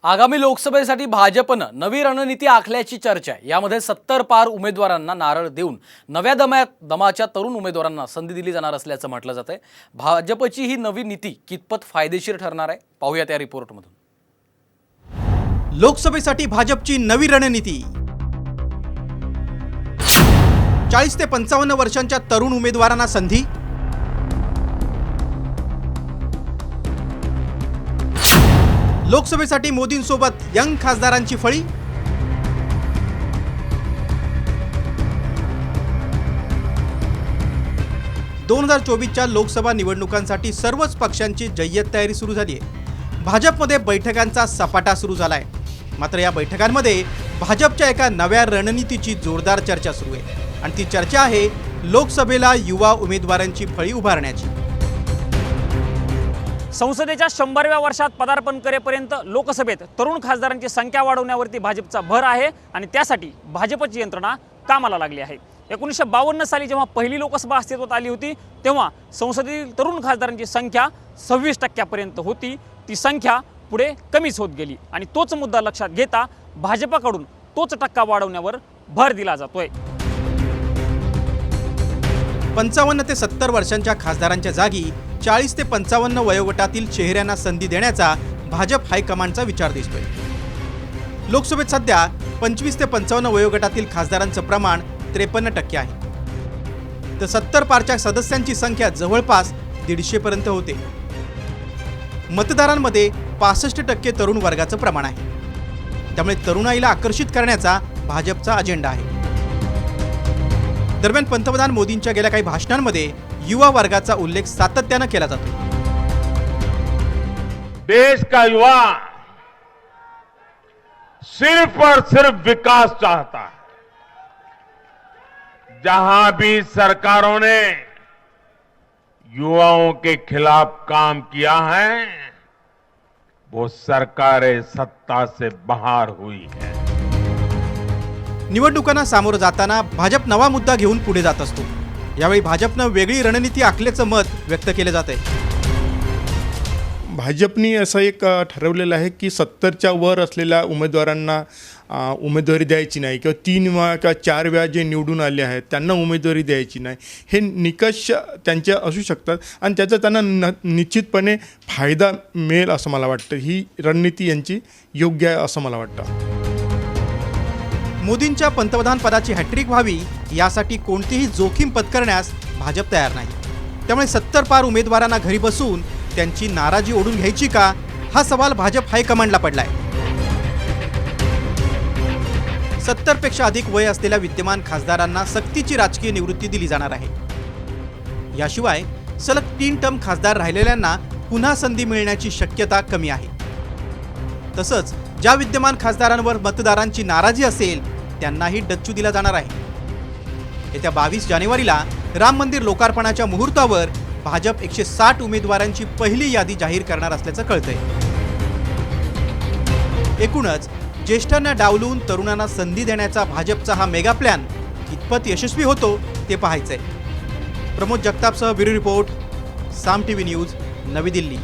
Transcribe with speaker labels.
Speaker 1: आगामी लोकसभेसाठी भाजपनं नवी रणनीती आखल्याची चर्चा आहे। यामध्ये 70 पार उमेदवारांना नारळ देऊन नव्या दमाच्या तरुण उमेदवारांना संधी दिली जाणार असल्याचं म्हटलं जातंय। भाजपची ही नवी नीती कितपत फायदेशीर ठरणार आहे पाहूया त्या रिपोर्टमधून।
Speaker 2: लोकसभेसाठी भाजपची नवी रणनीती। 40 ते 55 वर्षांच्या तरुण उमेदवारांना संधी। लोकसभेसाठी मोदींसोबत यंग खासदारांची फळी। दोन 2024च्या लोकसभा निवडणुकांसाठी सर्वच पक्षांची जय्यत तयारी सुरू झाली आहे। भाजपमध्ये बैठकांचा सपाटा सुरू झालाय। मात्र या बैठकांमध्ये भाजपच्या एका नव्या रणनीतीची जोरदार चर्चा सुरू आहे आणि ती चर्चा आहे लोकसभेला युवा उमेदवारांची फळी उभारण्याची।
Speaker 3: संसदेच्या 100व्या वर्षात पदार्पण करेपर्यंत लोकसभेत तरुण खासदारांची संख्या वाढवण्यावरती भाजपचा भर आहे आणि त्यासाठी भाजपची यंत्रणा कामाला लागली आहे। 1952 साली जेव्हा पहिली लोकसभा अस्तित्वात आली होती तेव्हा संसदेतील तरुण खासदारांची संख्या 26% होती। ती संख्या पुढे कमीच होत गेली आणि तोच मुद्दा लक्षात घेता भाजपकडून तोच टक्का वाढवण्यावर भर दिला जातोय।
Speaker 2: 55 ते 70 वर्षांच्या खासदारांच्या जागी 40 ते 55 वयोगटातील चेहऱ्यांना संधी देण्याचा भाजप हायकमांडचा विचार दिसतोय। लोकसभेत सध्या 25 ते 55 वयोगटातील खासदारांचं प्रमाण 53% आहे, तर 70 पारच्या सदस्यांची संख्या जवळपास 150 पर्यंत होते। मतदारांमध्ये 65% तरुण वर्गाचं प्रमाण आहे, त्यामुळे तरुणाईला आकर्षित करण्याचा भाजपचा अजेंडा आहे। दरम्यान पंतप्रधान मोदींच्या गेल्या काही भाषणांमध्ये युवा वर्गाचा उल्लेख सातत्याने केला जातो।
Speaker 4: देश का युवा सिर्फ और सिर्फ विकास चाहता है। जहां भी सरकारों ने युवाओं के खिलाफ काम किया है वो सरकारें सत्ता से बाहर हुई है।
Speaker 2: निवडणुकांना सामोरं जाताना भाजप नवा मुद्दा घेऊन पुढे जात असतो। यावेळी भाजपनं वेगळी रणनीती आखल्याचं मत व्यक्त केलं जात आहे।
Speaker 5: भाजपनी असं एक ठरवलेलं आहे की 70च्या वर असलेल्या उमेदवारांना उमेदवारी द्यायची नाही किंवा 3 किंवा 4 वेळा जे निवडून आले आहेत त्यांना उमेदवारी द्यायची नाही। हे निकष त्यांचे असू शकतात आणि त्याचा त्यांना निश्चितपणे फायदा मिळेल असं मला वाटतं। ही रणनीती यांची योग्य आहे असं मला वाटतं।
Speaker 2: मोदींच्या पंतप्रधान पदाची हॅट्रिक व्हावी यासाठी कोणतीही जोखीम पत्करण्यास भाजप तयार नाही। त्यामुळे 70 पार उमेदवारांना घरी बसून त्यांची नाराजी ओढून घ्यायची का हा सवाल भाजप हायकमांडला पडलाय। 70 पेक्षा अधिक वय असलेल्या विद्यमान खासदारांना सक्तीची राजकीय निवृत्ती दिली जाणार आहे। याशिवाय सलग 3 टर्म खासदार राहिलेल्यांना पुन्हा संधी मिळण्याची शक्यता कमी आहे। तसंच ज्या विद्यमान खासदारांवर मतदारांची नाराजी असेल त्यांनाही डच्चू दिला जाणार आहे। येत्या 22 जानेवारीला राम मंदिर लोकार्पणाच्या मुहूर्तावर भाजप 160 उमेदवारांची पहिली यादी जाहीर करणार असल्याचं कळतंय। एकूणच ज्येष्ठांना डावलून तरुणांना संधी देण्याचा भाजपचा हा मेगा प्लॅन कितपत यशस्वी होतो ते पाहायचंय। प्रमोद जगतापसह ब्युरो रिपोर्ट, साम टीव्ही न्यूज, नवी दिल्ली।